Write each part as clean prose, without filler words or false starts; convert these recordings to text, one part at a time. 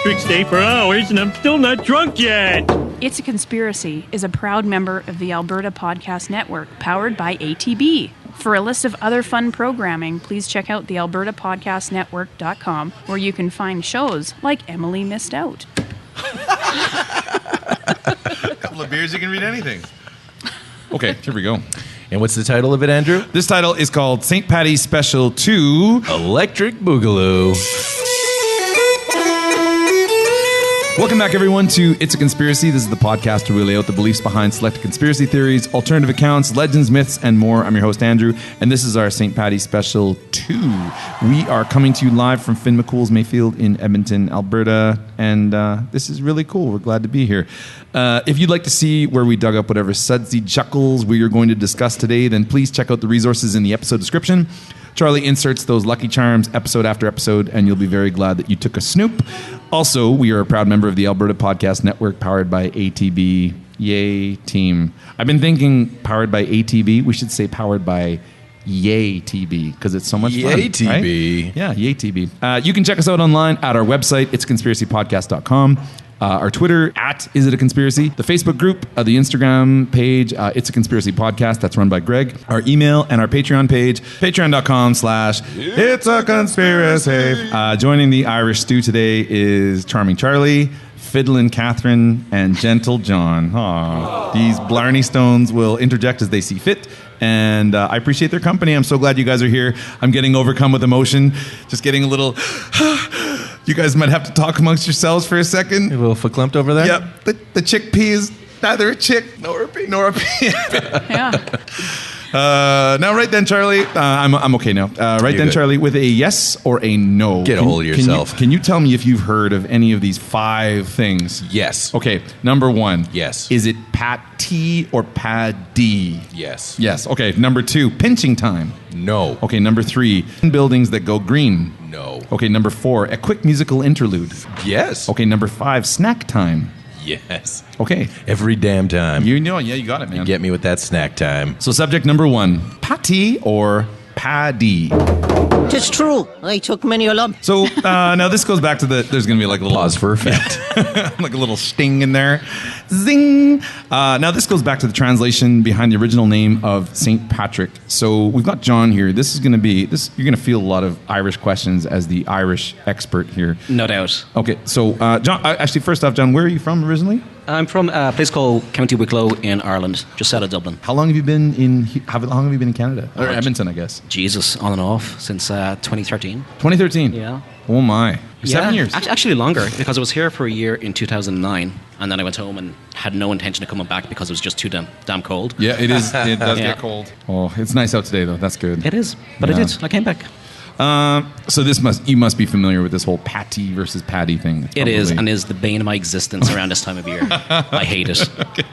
Patrick's Day for hours and I'm still not drunk yet. It's a Conspiracy is a proud member of the Alberta Podcast Network, powered by ATB. For a list of other fun programming, please check out the albertapodcastnetwork.com, where you can find shows like Emily Missed Out. A couple of beers, you can read anything. Okay, here we go. And what's the title of it, Andrew? This title is called St. Paddy Special 2 Electric Boogaloo. Welcome back, everyone, to It's a Conspiracy. This is the podcast where we lay out the beliefs behind selected conspiracy theories, alternative accounts, legends, myths, and more. I'm your host, Andrew, and this is our St. Paddy Special 2. We are coming to you live from Fionn MacCool's Mayfield in Edmonton, Alberta, and this is really cool. We're glad to be here. If you'd like to see where we dug up whatever sudsy chuckles we are going to discuss today, then please check out the resources in the episode description. Charlie inserts those Lucky Charms episode after episode, and you'll be very glad that you took a snoop. Also, we are a proud member of the Alberta Podcast Network, powered by ATB. Yay, team. I've been thinking powered by ATB. We should say powered by Yay TB, because it's so much fun. Yay TB. Right? Yeah, Yay TB. You can check us out online at our website, itsconspiracypodcast.com. Our Twitter, Is It a Conspiracy? The Facebook group, the Instagram page, It's a Conspiracy Podcast. That's run by Greg. Our email and our Patreon page, patreon.com/It's a Conspiracy. Joining the Irish stew today is Charming Charlie, Fiddlin' Catherine, and Gentle John. Aww. These Blarney Stones will interject as they see fit. And I appreciate their company. I'm so glad you guys are here. I'm getting overcome with emotion. Just getting a little... You guys might have to talk amongst yourselves for a second. A little verklempt over there? Yep. The chickpea is neither a chick nor a pea. Yeah. Now, right then, Charlie. I'm okay now. Right then, good. Charlie, with a yes or a no. Get a hold of yourself. Can you tell me if you've heard of any of these 5 things? Yes. Okay. Number 1. Yes. Is it Patty or Paddy? Yes. Yes. Okay. Number 2. Pinching time. No. Okay. Number 3. Buildings that go green. No. Okay. Number 4. A quick musical interlude. Yes. Okay. Number 5. Snack time. Yes. Okay. Every damn time. You know, yeah, you got it, man. Get me with that snack time. So subject number 1, Patty or Paddy? It's true. I took many a lump. So now this goes back to there's going to be like a little... Pause for effect. like a little sting in there. Zing! Now this goes back to the translation behind the original name of St. Patrick. So we've got John here. This is going to be... You're going to feel a lot of Irish questions as the Irish expert here. No doubt. Okay, so John, actually first off, John, where are you from originally? I'm from a place called County Wicklow in Ireland, just out of Dublin. How long have you been in Canada? Or Edmonton, I guess. Jesus, on and off since 2013. 2013? Yeah. Oh my. 7 years. Actually longer, because I was here for a year in 2009, and then I went home and had no intention of coming back because it was just too damn cold. Yeah, it is. It does Yeah. get cold. Oh, it's nice out today, though. That's good. It is, but Yeah. I did. I came back. So you must be familiar with this whole Patty versus Paddy thing. It is, probably. and is the bane of my existence around this time of year. I hate it. Okay.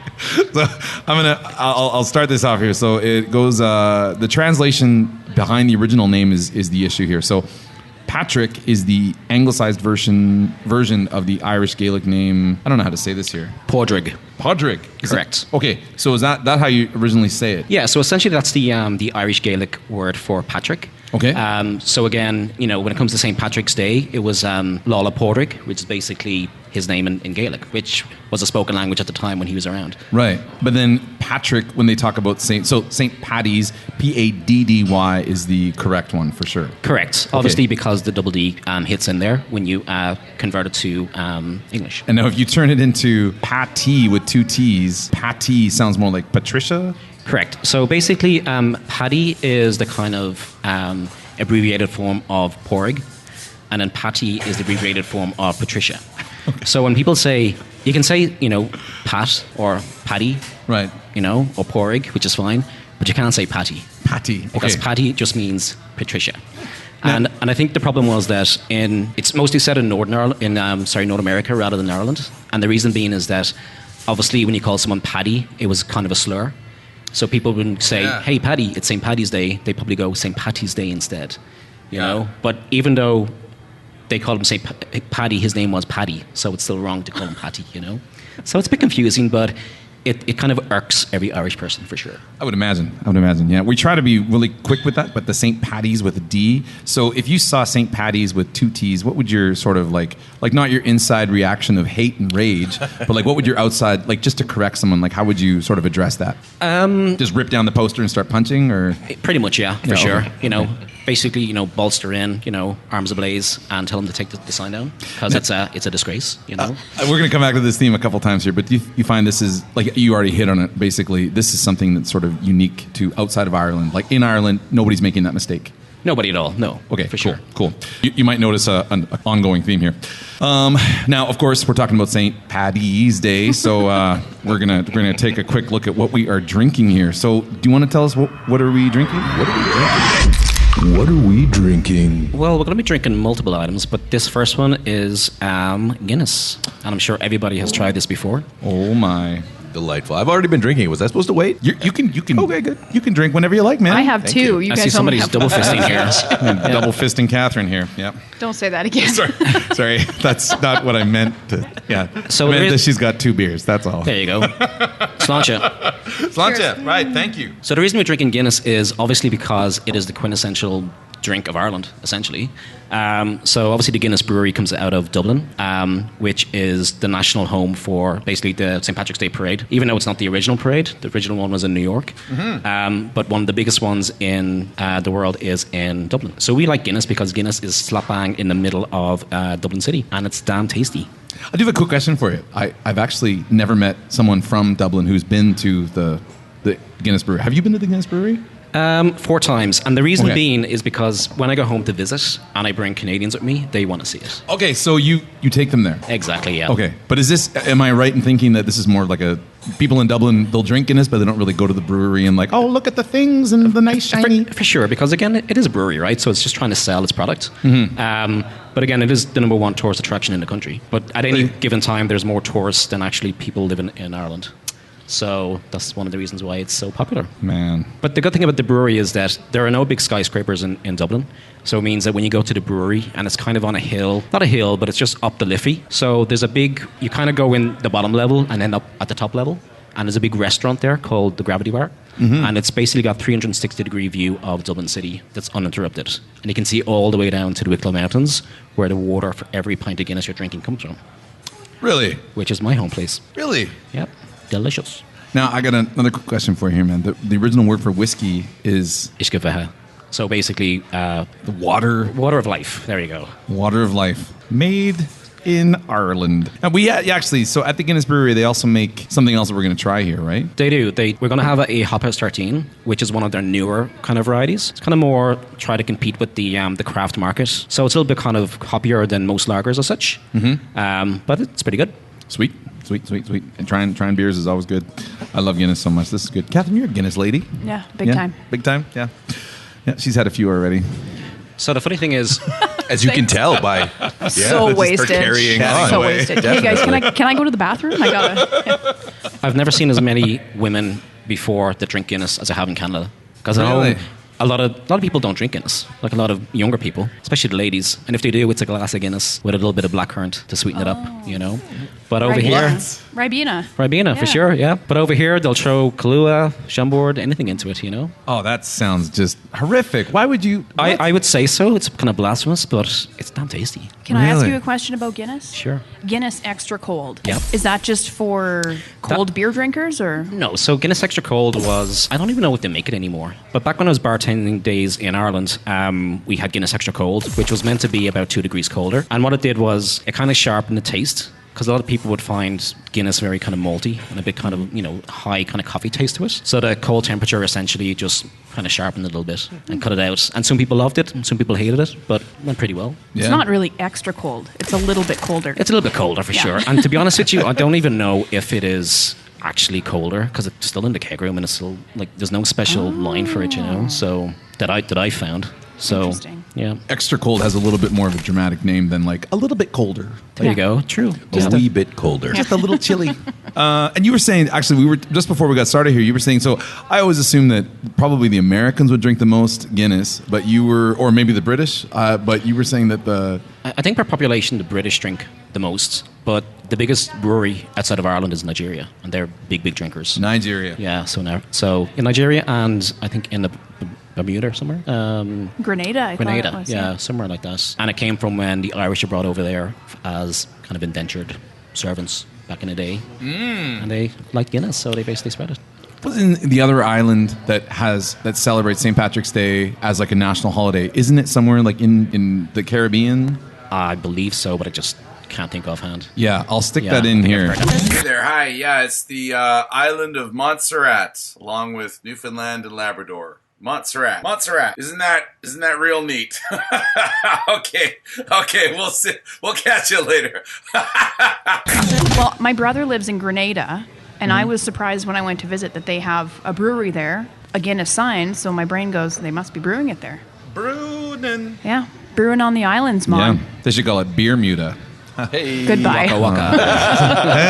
So I'll start this off here. So it goes. The translation behind the original name is the issue here. So Patrick is the anglicized version of the Irish Gaelic name. I don't know how to say this here. Podrig. Podrig. Correct. Okay. So is that how you originally say it? Yeah, so essentially that's the Irish Gaelic word for Patrick. Okay. So again, when it comes to St. Patrick's Day, it was Lala Podrig, which is basically his name in Gaelic, which was a spoken language at the time when he was around. Right. But then Patrick, when they talk about St. Paddy's, Paddy is the correct one for sure. Correct. Obviously, because the double D hits in there when you convert it to English. And now if you turn it into Patty with 2 T's, Patty sounds more like Patricia? Correct. So basically, Paddy is the kind of abbreviated form of Porrig, and then Patty is the abbreviated form of Patricia. Okay. So when people say, you can say, Pat or Paddy, right? Or Porrig, which is fine, but you can't say Patty. Patty. Okay. Because Patty just means Patricia. And I think the problem was that it's mostly said in North America rather than Ireland. And the reason being is that obviously when you call someone Paddy, it was kind of a slur. So people wouldn't say, hey, Paddy, it's St. Paddy's Day. They probably go St. Patty's Day instead. You know? But even though they called him St. Paddy, his name was Paddy. So it's still wrong to call him Patty, So it's a bit confusing, but it kind of irks every Irish person for sure. I would imagine. Yeah, we try to be really quick with that, but the St. Paddy's with a D. So if you saw St. Paddy's with 2 T's, what would your sort of like not your inside reaction of hate and rage, but like what would your outside, like just to correct someone, like how would you sort of address that? Just rip down the poster and start punching, or pretty much, yeah, for sure. Okay. You know, basically, you know, bolster in, you know, arms ablaze, and tell them to take the sign down because it's a disgrace. You know, we're going to come back to this theme a couple times here, but do you find this is, like you already hit on it, basically, this is something that's sort of unique to outside of Ireland. Like in Ireland, nobody's making that mistake. Nobody at all, no. Okay, for cool, sure. Cool. You might notice an ongoing theme here. Now, of course, we're talking about St. Paddy's Day, so we're gonna take a quick look at what we are drinking here. So, do you want to tell us what are we drinking? What are we drinking? Well, we're going to be drinking multiple items, but this first one is Guinness, and I'm sure everybody has tried this before. Oh my. Delightful. I've already been drinking. Was I supposed to wait? You can. Okay, good. You can drink whenever you like, man. I have Thank two. you. You I guys see somebody's only double have fisting here. Double fisting Catherine here. Yep. Don't say that again. Sorry, that's not what I meant to. Yeah. So I meant there that is- she's got 2 beers. That's all. There you go. Sláinte. Sláinte. Right. Thank you. So the reason we're drinking Guinness is obviously because it is the quintessential drink of Ireland, essentially. So obviously the Guinness Brewery comes out of Dublin, which is the national home for basically the St. Patrick's Day parade, even though it's not the original parade. The original one was in New York. But one of the biggest ones in the world is in Dublin. So we like Guinness because Guinness is slap bang in the middle of Dublin City, and it's damn tasty. I do have a quick question for you. I've actually never met someone from Dublin who's been to the Guinness Brewery. Have you been to the Guinness Brewery? 4 times. And the reason Okay. being is because when I go home to visit and I bring Canadians with me, they want to see it. Okay, so you take them there. Exactly, yeah. Okay, but am I right in thinking that this is more like people in Dublin, they'll drink Guinness, but they don't really go to the brewery and like, oh, look at the things and the nice shiny. For sure, because again, it is a brewery, right? So it's just trying to sell its product. But again, it is the number 1 tourist attraction in the country. But at any given time, there's more tourists than actually people living in Ireland. So that's one of the reasons why it's so popular. Man. But the good thing about the brewery is that there are no big skyscrapers in Dublin. So it means that when you go to the brewery, and it's kind of on a hill, not a hill, but it's just up the Liffey. So there's you kind of go in the bottom level and end up at the top level. And there's a big restaurant there called the Gravity Bar. And it's basically got 360-degree view of Dublin City that's uninterrupted. And you can see all the way down to the Wicklow Mountains, where the water for every pint of Guinness you're drinking comes from. Really? Which is my home place. Really? Yep. Delicious. Now, I got another quick question for you here, man. The original word for whiskey is... Ishkeveha. So basically... the water Water of life. There you go. Water of life. Made in Ireland. And we actually, so at the Guinness Brewery, they also make something else that we're going to try here, right? They do. We're going to have a Hop House 13, which is one of their newer kind of varieties. It's kind of more try to compete with the craft market. So it's a little bit kind of hoppier than most lagers as such. But it's pretty good. Sweet. And trying beers is always good. I love Guinness so much. This is good. Catherine, you're a Guinness lady. Yeah, big time. Big time, yeah. Yeah, she's had a few already. So the funny thing is... As you can tell by So wasted. carrying on. So wasted. Hey guys, can I go to the bathroom? I gotta. I've never seen as many women before that drink Guinness as I have in Canada. Because Really? a lot of people don't drink Guinness, like a lot of younger people, especially the ladies. And if they do, it's a glass of Guinness with a little bit of blackcurrant to sweeten it up, you know. But over here, Ribena, for sure, yeah. But over here, they'll throw Kahlua, Chambord, anything into it, you know. Oh, that sounds just horrific. Why would you... I would say so. It's kind of blasphemous, but it's damn tasty. Can I ask Really? you a question about Guinness? Sure. Guinness Extra Cold. Yep. Is that just for cold beer drinkers or? No, so Guinness Extra Cold was, I don't even know what they make it anymore. But back when I was bartending days in Ireland, we had Guinness Extra Cold, which was meant to be about 2 degrees colder. And what it did was it kind of sharpened the taste. Because a lot of people would find Guinness very kind of malty and a bit kind of, high kind of coffee taste to it. So the cold temperature essentially just kind of sharpened it a little bit and cut it out. And some people loved it, and some people hated it, but it went pretty well. It's not really extra cold. It's a little bit colder. It's a little bit colder for Yeah. sure. And to be honest with you, I don't even know if it is actually colder because it's still in the keg room and it's still like there's no special line for it, So that I found. So Interesting. yeah, Extra cold has a little bit more of a dramatic name than like a little bit colder. there you go. True. A wee bit colder. Just a little chilly. And you were saying, actually, we were just before we got started here. You were saying, so I always assumed that probably the Americans would drink the most Guinness, but or maybe the British. But you were saying that I think per population, the British drink the most. But the biggest brewery outside of Ireland is Nigeria, and they're big drinkers. Nigeria. Yeah, so in Nigeria, and I think in the Bermuda somewhere. Grenada, I thought it was. Yeah, somewhere like that. And it came from when the Irish were brought over there as kind of indentured servants back in the day. And they liked Guinness, so they basically spread it. What's in the other island that celebrates St. Patrick's Day as like a national holiday? Isn't it somewhere like in the Caribbean? I believe so, but I just can't think offhand. Yeah, I'll stick that in here. Hey there, hi. Yeah, it's the island of Montserrat, along with Newfoundland and Labrador. Montserrat. Isn't that real neat? Okay, we'll see. We'll catch you later. Well, my brother lives in Grenada, and I was surprised when I went to visit that they have a brewery there, a Guinness sign, so my brain goes, they must be brewing it there. Brewing. Yeah, brewing on the islands, Mom. Yeah, they should call it Beer Muta. Hey. Goodbye. Waka.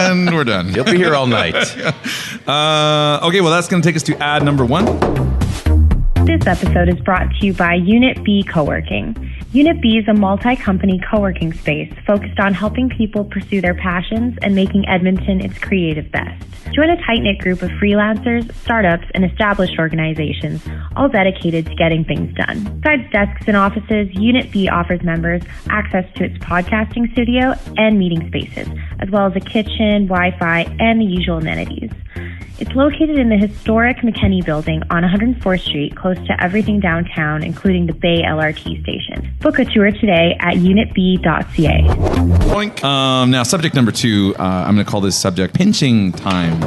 And we're done. He'll be here all night. Okay, well, that's going to take us to ad number 1. This episode is brought to you by Unit B Co-working. Unit B is a multi-company co-working space focused on helping people pursue their passions and making Edmonton its creative best. Join a tight-knit group of freelancers, startups, and established organizations, all dedicated to getting things done. Besides desks and offices, Unit B offers members access to its podcasting studio and meeting spaces, as well as a kitchen, Wi-Fi, and the usual amenities. It's located in the historic McKinney building on 104th Street, close to everything downtown, including the Bay LRT station. Book a tour today at unitb.ca. Boink. Now, subject number 2, I'm going to call this subject pinching time.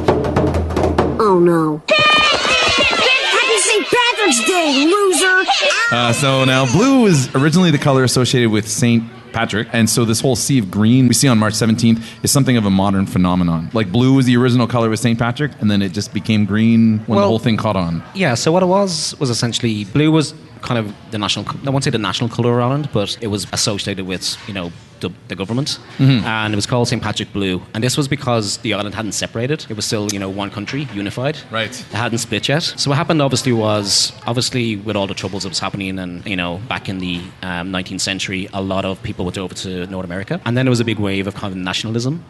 Oh no. Happy St. Patrick's Day, loser! So now, blue is originally the color associated with St. Patrick, and so this whole sea of green we see on March 17th is something of a modern phenomenon. Like blue was the original color with St. Patrick, and then it just became green when the whole thing caught on. Yeah, so what it was essentially blue was kind of the national, I won't say the national colour of Ireland, but it was associated with, the government. And it was called St. Patrick Blue. And this was because the island hadn't separated. It was still, one country, unified. Right. It hadn't split yet. So what happened obviously with all the troubles that was happening and, back in the 19th century, a lot of people went over to North America. And then there was a big wave of kind of nationalism.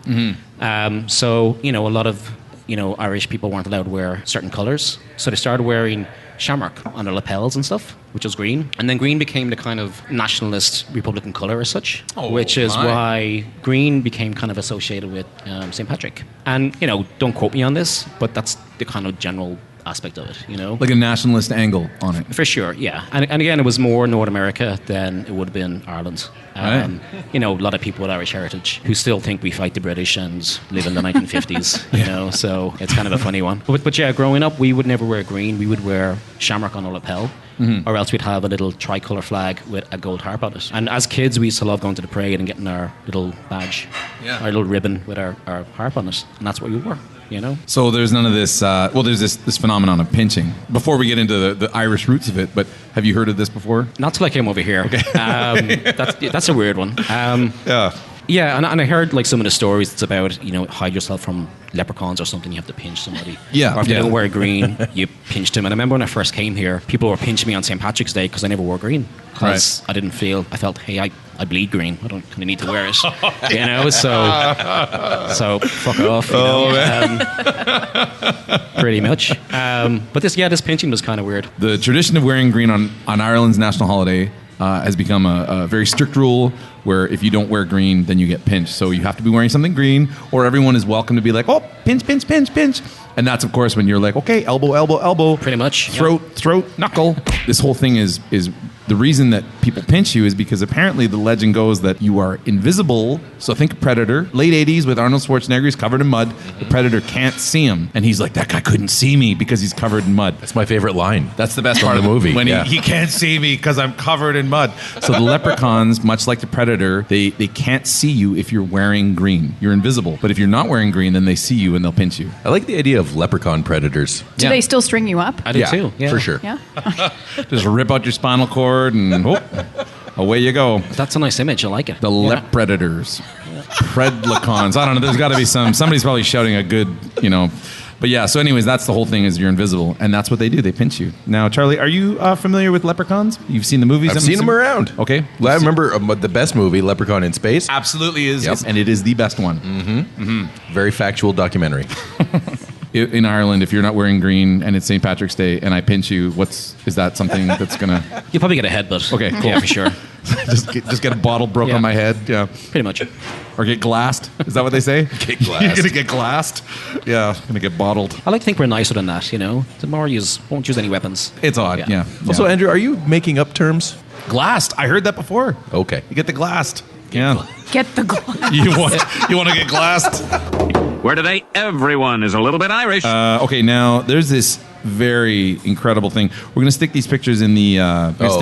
So, a lot of, Irish people weren't allowed to wear certain colours. So they started wearing shamrock on their lapels and stuff, which was green. And then green became the kind of nationalist Republican colour as such, which is why green became kind of associated with St. Patrick. And, don't quote me on this, but that's the kind of general aspect of it, Like a nationalist angle on it. For sure, yeah. And again, it was more North America than it would have been Ireland. Right. A lot of people with Irish heritage who still think we fight the British and live in the 1950s, so it's kind of a funny one. But yeah, growing up, we would never wear green. We would wear shamrock on our lapel, or else we'd have a little tricolour flag with a gold harp on it. And as kids, we used to love going to the parade and getting our little badge, our little ribbon with our harp on it, and that's what we wore. So there's none of this, there's this phenomenon of pinching. Before we get into the Irish roots of it, but have you heard of this before? Not till I came over here. Okay. That's a weird one. Yeah. Yeah, and I heard like some of the stories. It's about hide yourself from leprechauns or something. You have to pinch somebody. Yeah. Or if they don't wear green, you pinched them. And I remember when I first came here, people were pinching me on St. Patrick's Day because I never wore green. Because I felt, hey, I bleed green. I don't kind of need to wear it. So fuck off. Pretty much. But this pinching was kind of weird. The tradition of wearing green on Ireland's national holiday has become a very strict rule where if you don't wear green, then you get pinched. So you have to be wearing something green, or everyone is welcome to be like, oh, pinch, pinch, pinch, pinch. And that's, of course, when you're like, okay, elbow, elbow, elbow. Pretty much. Throat, knuckle. This whole thing is the reason that people pinch you is because apparently the legend goes that you are invisible. So think Predator. Late 80s with Arnold Schwarzenegger. He's covered in mud. The Predator can't see him. And he's like, that guy couldn't see me because he's covered in mud. That's my favorite line. That's the best part of the movie. When he can't see me because I'm covered in mud. So the leprechauns, much like the Predator, they can't see you if you're wearing green. You're invisible. But if you're not wearing green, then they see you and they'll pinch you. I like the idea of leprechaun predators. Do they still string you up? I do too. Yeah. For sure. Yeah. Just rip out your spinal cord and away you go. That's a nice image. I like it. The Lepredators. Predlecons. I don't know. There's got to be somebody's probably shouting a good, But yeah, so anyways, that's the whole thing is you're invisible, and that's what they do. They pinch you. Now, Charlie, are you familiar with Leprechauns? You've seen the movies? I've seen them around. Okay. Well, I remember the best movie, Leprechaun in Space. Absolutely is, Yep. and it is the best one. Very factual documentary. In Ireland, if you're not wearing green and it's St. Patrick's Day and I pinch you, is that something that's gonna... You'll probably get a headbutt. Okay, cool. Yeah, for sure. just get a bottle broke Yeah. on my head. Yeah. Pretty much. Or get glassed. Is that what they say? Get glassed. You're gonna get glassed. Yeah, gonna get bottled. I like to think we're nicer than that, you know. The more you won't use any weapons. It's odd. Yeah. Also, Andrew, are you making up terms? Glassed. I heard that before. Okay. You get the glassed. Yeah. Get the glass. You want to get glassed? Where today everyone is a little bit Irish. Okay, now there's this very incredible thing. We're going to stick these pictures in the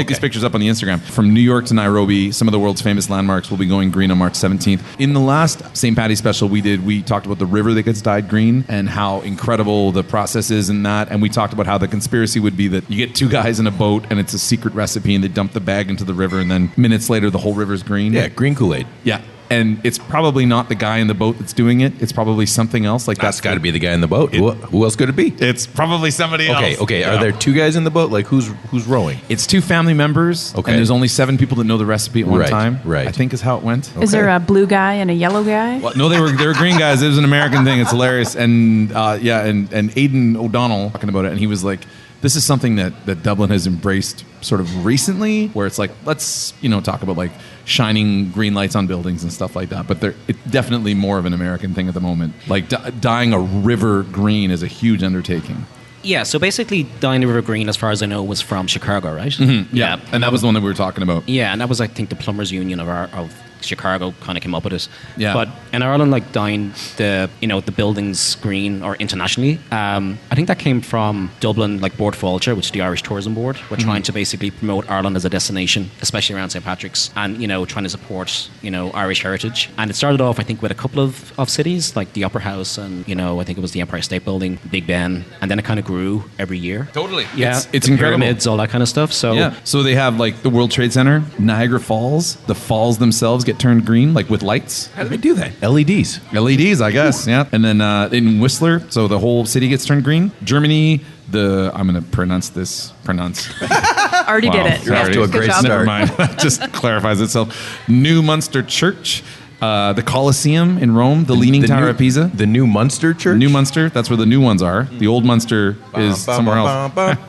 these pictures up on the Instagram. From New York to Nairobi, some of the world's famous landmarks will be going green on March 17th. In the last St. Paddy special we talked about the river that gets dyed green and how incredible the process is in that, and we talked about how the conspiracy would be that you get two guys in a boat and it's a secret recipe and they dump the bag into the river and then minutes later the whole river's green. Yeah, green Kool-Aid. Yeah. And it's probably not the guy in the boat that's doing it. It's probably something else. Like That's got to be the guy in the boat. Who else could it be? It's probably somebody else. Okay. Yeah. Are there two guys in the boat? Like who's rowing? It's two family members. Okay. And there's only 7 people that know the recipe at one time. Right. I think is how it went. Is there a blue guy and a yellow guy? Well, no, they were green guys. It was an American thing. It's hilarious. And and Aidan O'Donnell talking about it, and he was like, this is something that Dublin has embraced sort of recently, where it's like, let's talk about like shining green lights on buildings and stuff like that. But it's definitely more of an American thing at the moment. Like dyeing a river green is a huge undertaking. Yeah, so basically dyeing the river green, as far as I know, was from Chicago, right? Mm-hmm. Yeah, and that was the one that we were talking about. Yeah, and that was, I think, the Plumbers Union of Chicago kind of came up with it. Yeah. But in Ireland, like dyeing the buildings green or internationally, I think that came from Dublin, like Board Fáilte, which is the Irish Tourism Board. We're trying to basically promote Ireland as a destination, especially around St. Patrick's, and trying to support Irish heritage. And it started off, I think, with a couple of cities like the Opera House and I think it was the Empire State Building, Big Ben, and then it kind of grew every year. Totally. Yeah, it's the incredible. pyramids, all that kind of stuff. So So they have like the World Trade Center, Niagara Falls. The falls themselves get turned green, like with lights. How do they do that? LEDs, I guess. Yeah. And then in Whistler, so the whole city gets turned green. Germany, I'm going to pronounce. Already did it. You're off to a Good great job. start. Never mind. That just clarifies itself. New Munster Church, the Colosseum in Rome, the Leaning Tower of Pisa. The New Munster Church? New Munster, that's where the new ones are. The old Munster is somewhere else. Like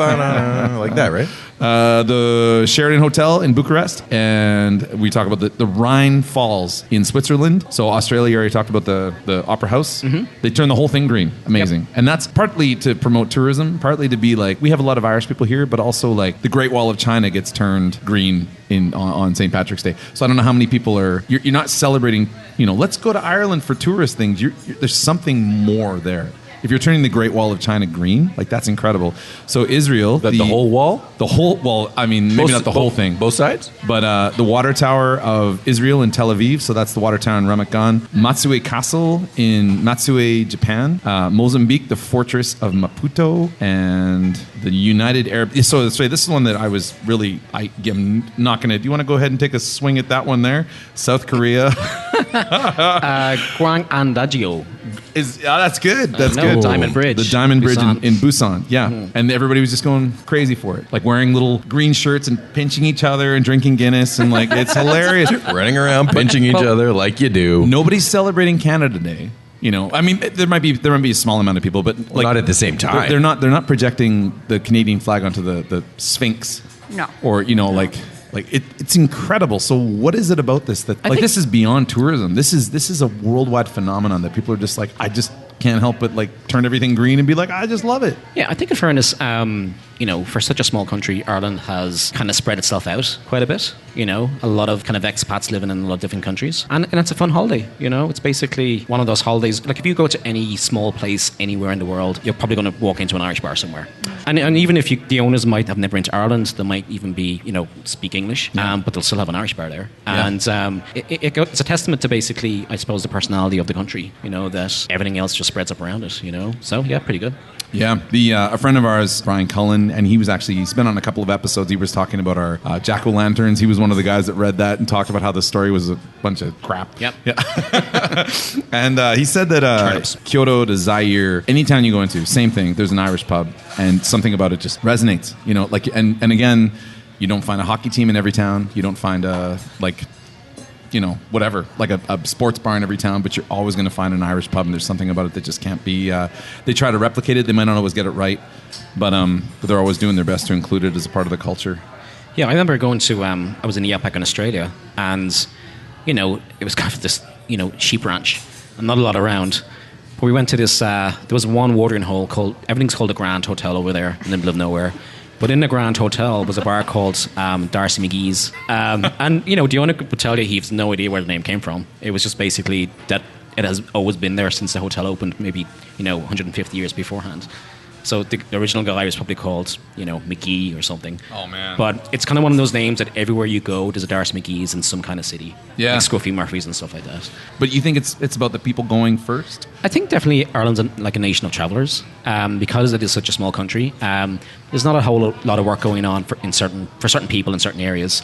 that, right? The Sheraton Hotel in Bucharest, and we talk about the Rhine Falls in Switzerland. So Australia, you already talked about the Opera House. They turn the whole thing green. Amazing. And that's partly to promote tourism, partly to be like, we have a lot of Irish people here, but also like the Great Wall of China gets turned green on St. Patrick's Day. So I don't know how many people you're not celebrating, let's go to Ireland for tourist things. There's something more there. If you're turning the Great Wall of China green, like that's incredible. So Israel, The whole wall? The whole, well, I mean, maybe not the whole thing. Both sides? But the water tower of Israel in Tel Aviv, so that's the water tower in Ramat Gan. Matsue Castle in Matsue, Japan. Mozambique, the fortress of Maputo. And the United Arab... So this is one that I was really... I'm not going to... Do you want to go ahead and take a swing at that one there? South Korea. Gwangandagio. That's good. That's good. Diamond Bridge. The Diamond Bridge Busan. in Busan. Yeah. And everybody was just going crazy for it. Like wearing little green shirts and pinching each other and drinking Guinness. And like, it's hilarious. Running around, pinching each other like you do. Nobody's celebrating Canada Day. I mean, there might be a small amount of people, but like, not at the same time. They're not projecting the Canadian flag onto the Sphinx. No. Or, it's incredible. So what is it about this this is beyond tourism? This is a worldwide phenomenon that people are just like, I just can't help but like turn everything green and be like, I just love it. Yeah, I think in fairness, for such a small country, Ireland has kind of spread itself out quite a bit. A lot of kind of expats living in a lot of different countries. And it's a fun holiday, It's basically one of those holidays. Like if you go to any small place anywhere in the world, you're probably going to walk into an Irish bar somewhere. And even if the owners might have never been to Ireland, they might even be, speak English, but they'll still have an Irish bar there. Yeah. And it's a testament to basically, I suppose, the personality of the country, that everything else just spreads up around it, So, yeah, pretty good. Yeah, a friend of ours, Brian Cullen, and he's been on a couple of episodes. He was talking about our jack-o'-lanterns. He was one of the guys that read that and talked about how the story was a bunch of crap. Yep. Yeah. And he said that Kyoto to Zaire, any town you go into, same thing. There's an Irish pub, and something about it just resonates. You know, like, and again, you don't find a hockey team in every town. You don't find whatever, like a sports bar in every town, but you're always going to find an Irish pub, and there's something about it that just can't be. They try to replicate it. They might not always get it right, but they're always doing their best to include it as a part of the culture. Yeah, I remember going to, I was in Yapak in Australia, and, it was kind of this, sheep ranch, and not a lot around. But we went to this, there was one watering hole everything's called the Grand Hotel over there in the middle of nowhere. But in the Grand Hotel was a bar called Darcy McGee's. And, the owner would tell you he has no idea where the name came from. It was just basically that it has always been there since the hotel opened, maybe, 150 years beforehand. So the original guy was probably called, McGee or something. Oh, man. But it's kind of one of those names that everywhere you go, there's a Darcy McGee's in some kind of city. Yeah. Like Scruffy Murphy's and stuff like that. But you think it's about the people going first? I think definitely Ireland's like a nation of travellers. Because it is such a small country, there's not a whole lot of work going on for certain people in certain areas.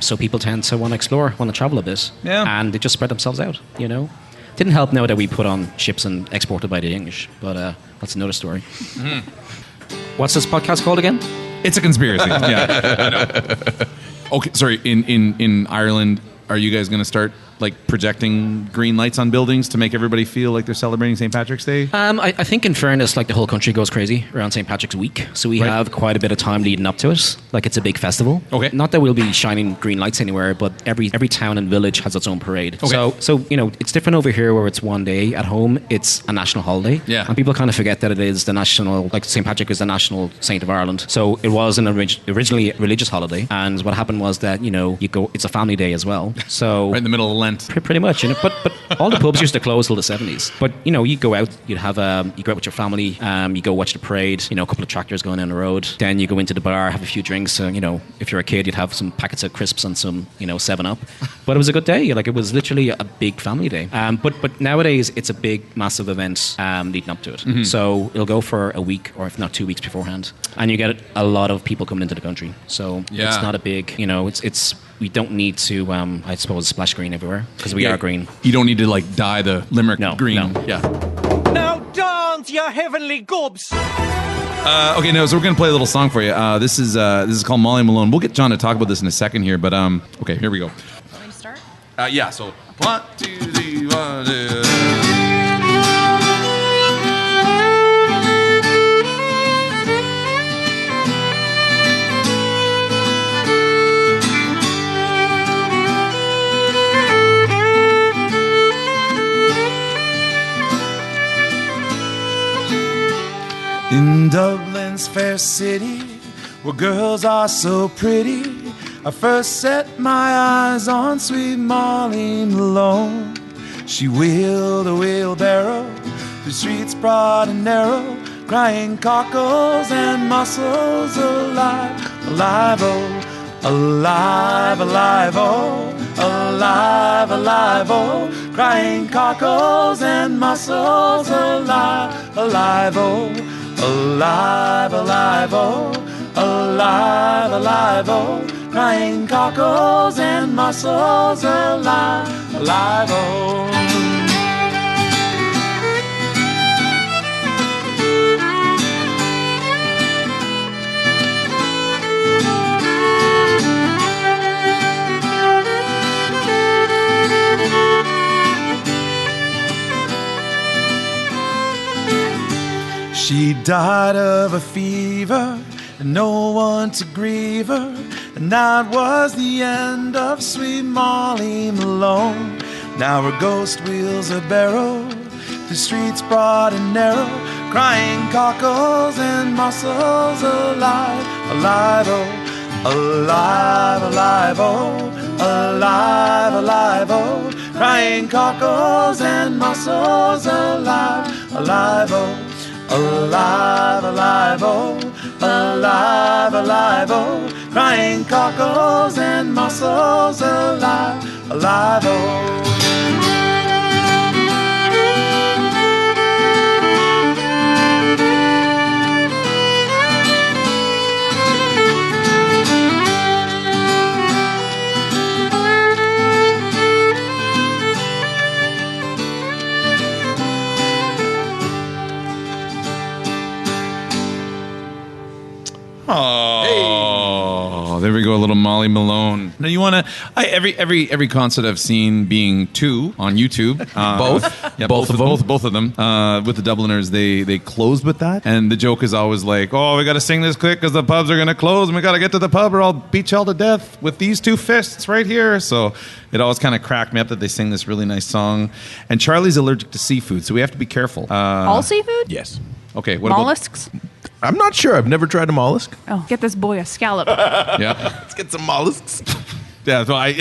So people tend to want to explore, want to travel a bit. Yeah. And they just spread themselves out, Didn't help now that we put on ships and exported by the English, but that's another story. Mm-hmm. What's this podcast called again? It's a conspiracy. Yeah, I know. Okay, sorry. In Ireland, are you guys going to start projecting green lights on buildings to make everybody feel like they're celebrating St. Patrick's Day? I think in fairness, the whole country goes crazy around St. Patrick's Week. So we have quite a bit of time leading up to it. It's a big festival. Okay. Not that we'll be shining green lights anywhere, but every town and village has its own parade. Okay. So it's different over here where it's one day. At home, it's a national holiday. Yeah. And people kind of forget that it is the national, St. Patrick is the national saint of Ireland. So it was originally a religious holiday. And what happened was that, it's a family day as well. So right in the middle of Lent. Pretty much, But all the pubs used to close till the 70s. But you go out, you go out with your family, you go watch the parade. A couple of tractors going down the road. Then you go into the bar, have a few drinks. If you're a kid, you'd have some packets of crisps and some 7-Up. But it was a good day. It was literally a big family day. But nowadays it's a big, massive event leading up to it. Mm-hmm. So it'll go for a week or if not 2 weeks beforehand, and you get a lot of people coming into the country. So it's not a big. It's. We don't need to, I suppose, splash green everywhere because we are green. You don't need to dye the limerick green. No. Yeah. Now dance, you heavenly gobs. Okay, so we're gonna play a little song for you. This is called Molly Malone. We'll get John to talk about this in a second here, but okay, here we go. Want me to start? Yeah. So 1, 2, 3, 1, 2. In Dublin's fair city, where girls are so pretty, I first set my eyes on sweet Molly Malone. She wheeled a wheelbarrow through streets broad and narrow, crying cockles and mussels alive, alive, oh, alive, alive, oh, alive, alive, oh, crying cockles and mussels alive, alive, oh, alive, alive, oh, alive, alive, oh, crying cockles and mussels alive, alive, oh. She died of a fever, and no one to grieve her, and that was the end of sweet Molly Malone. Now her ghost wheels a barrow through streets broad and narrow, crying cockles and mussels alive, alive, oh, alive, alive, oh, alive, alive, oh, crying cockles and mussels alive, alive, oh, alive, alive, oh, alive, alive, oh, crying cockles and mussels alive, alive, oh. a little Molly Malone. Now you want to? Every concert I've seen being 2 on YouTube. Both? Yeah, Both of them? Both of them. With the Dubliners, they closed with that, and the joke is always like, "Oh, we got to sing this quick because the pubs are going to close, and we got to get to the pub, or I'll beat y'all to death with these 2 fists right here." So it always kind of cracked me up that they sing this really nice song. And Charlie's allergic to seafood, so we have to be careful. All seafood? Yes. Okay, what Mollusks? I'm not sure. I've never tried a mollusk. Oh, get this boy a scallop. about? Yeah. Let's get some mollusks. Yeah, so I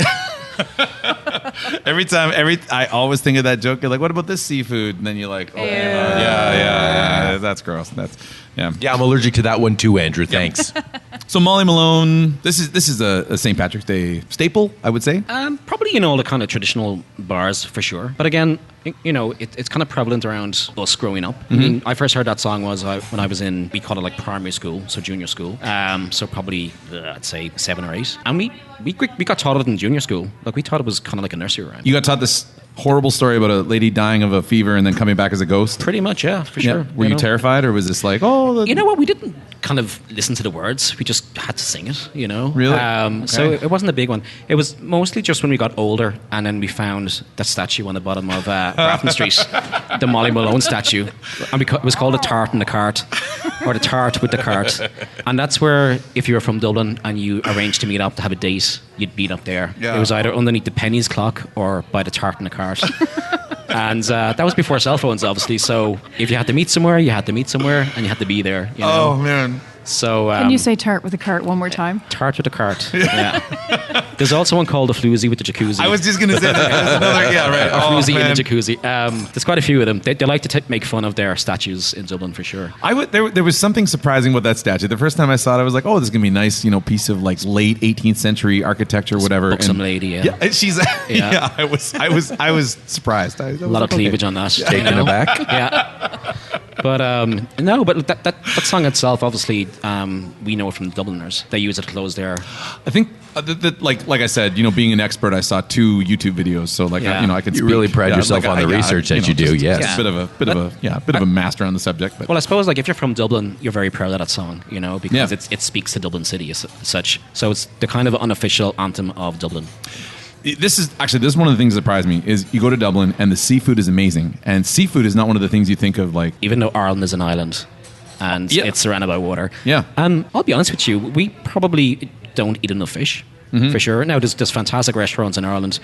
I always think of that joke. You're like, what about this seafood? And then you're like, oh, yeah, that's gross. Yeah, I'm allergic to that one too, Andrew. Thanks. So Molly Malone, this is a St. Patrick's Day staple, I would say. Probably in all the kind of traditional bars for sure. But again, it's kind of prevalent around us growing up. I mean, I first heard that song when I was in, we called it like primary school, so junior school. So probably I'd say 7 or 8, and we got taught it in junior school. Like we thought it was kind of like a nursery rhyme. You got taught this horrible story about a lady dying of a fever and then coming back as a ghost? Pretty much, yeah, for sure. Were you terrified, or was this like, you know what? We didn't kind of listen to the words. We just had to sing it, Really? Okay. So it wasn't a big one. It was mostly just when we got older, and then we found that statue on the bottom of Grafton Street, the Molly Malone statue, and it was called a tart in the cart, or the tart with the cart. And that's where, if you were from Dublin and you arranged to meet up to have a date, you'd meet up there. Yeah. It was either underneath the pennies clock or by the tart in the cart. And that was before cell phones, obviously. So if you had to meet somewhere, you had to meet somewhere, and you had to be there. Oh, man. So Can you say tart with a cart one more time? Tart with a cart. Yeah. There's also one called a floozy with the jacuzzi. I was just going to say that. There's another, yeah, right. A floozy in the jacuzzi. There's quite a few of them. They like to make fun of their statues in Dublin for sure. There was something surprising with that statue. The first time I saw it, I was like, "Oh, this is gonna be a nice, piece of like late 18th century architecture, whatever." Buxom lady, yeah. Yeah, she's. Yeah, I was surprised. A lot of cleavage on that. Taken aback. Yeah. But no, but that song itself, obviously, we know it from the Dubliners. They use it to close their. I think like I said, being an expert, I saw 2 YouTube videos, so I could. You speak. really pride yourself on the research that you do. Yes, just a bit of a master on the subject. But. Well, I suppose if you're from Dublin, you're very proud of that song, because it speaks to Dublin City as such. So it's the kind of unofficial anthem of Dublin. This is one of the things that surprised me is you go to Dublin and the seafood is amazing, and seafood is not one of the things you think of like. Even though Ireland is an island, and it's surrounded by water. Yeah. I'll be honest with you, we probably don't eat enough fish, for sure. Now there's fantastic restaurants in Ireland,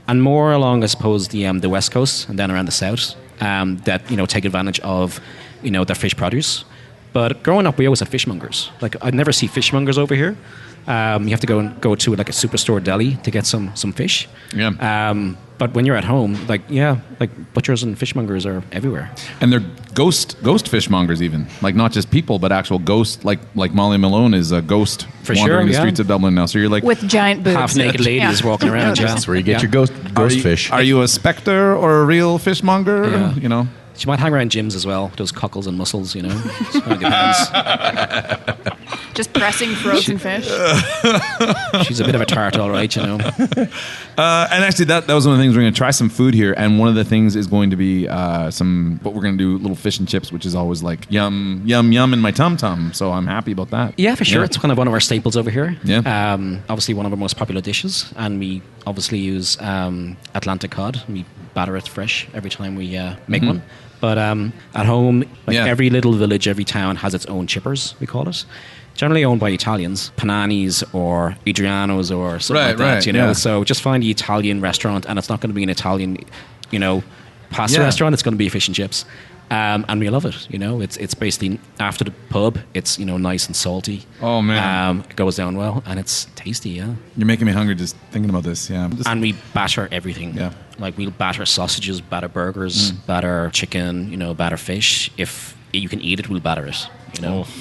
and more along, I suppose, the West Coast and then around the south that take advantage of their fish produce. But growing up, we always had fishmongers. Like I'd never see fishmongers over here. You have to go to like a superstore deli to get some fish. Yeah. But when you're at home, like butchers and fishmongers are everywhere. And they're ghost fishmongers, even like not just people, but actual ghosts. Like Molly Malone is a ghost for wandering the sure, streets of Dublin now. So you're like with giant boobs, half-naked ladies walking around. That's where you get your ghost fish. Are you a specter or a real fishmonger? Yeah. She might hang around gyms as well, those cockles and mussels, It depends. Just pressing frozen fish. She's a bit of a tart, all right, And actually, that was one of the things. We're going to try some food here, and one of the things is going to be what we're going to do, little fish and chips, which is always like yum, yum, yum in my tum-tum. So I'm happy about that. Yeah, for sure. Yeah. It's kind of one of our staples over here. Yeah. Obviously, one of our most popular dishes, and we obviously use Atlantic cod. We batter it fresh every time we make one. But at home, every little village, every town has its own chippers, we call it. Generally owned by Italians, Panani's or Adriano's or something like that, Yeah. So just find the Italian restaurant, and it's not going to be an Italian, pasta restaurant. It's going to be fish and chips. And we love it, It's basically after the pub. It's nice and salty. Oh man, it goes down well, and it's tasty. Yeah, you're making me hungry just thinking about this. Yeah, and we batter everything. Yeah, like we'll batter sausages, batter burgers, batter chicken. Batter fish. If you can eat it, we'll batter it.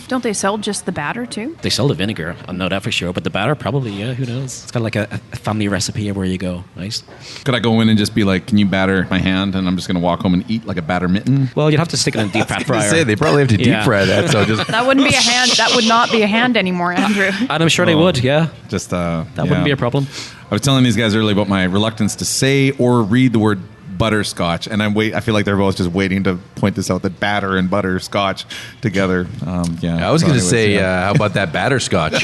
Don't they sell just the batter too? They sell the vinegar, I know that for sure. But the batter, probably, yeah. Who knows? It's kind of like a family recipe everywhere you go. Nice. Could I go in and just be like, "Can you batter my hand?" And I'm just going to walk home and eat like a batter mitten. Well, you'd have to stick it in a deep fat fryer. Say they probably have to deep fry that. So just that wouldn't be a hand. That would not be a hand anymore, Andrew. And I'm sure they would. Yeah. Just that wouldn't be a problem. I was telling these guys earlier about my reluctance to say or read the word butterscotch, and I feel like they're both just waiting to point this out, that batter and butterscotch together. I was going to say, how about that batterscotch?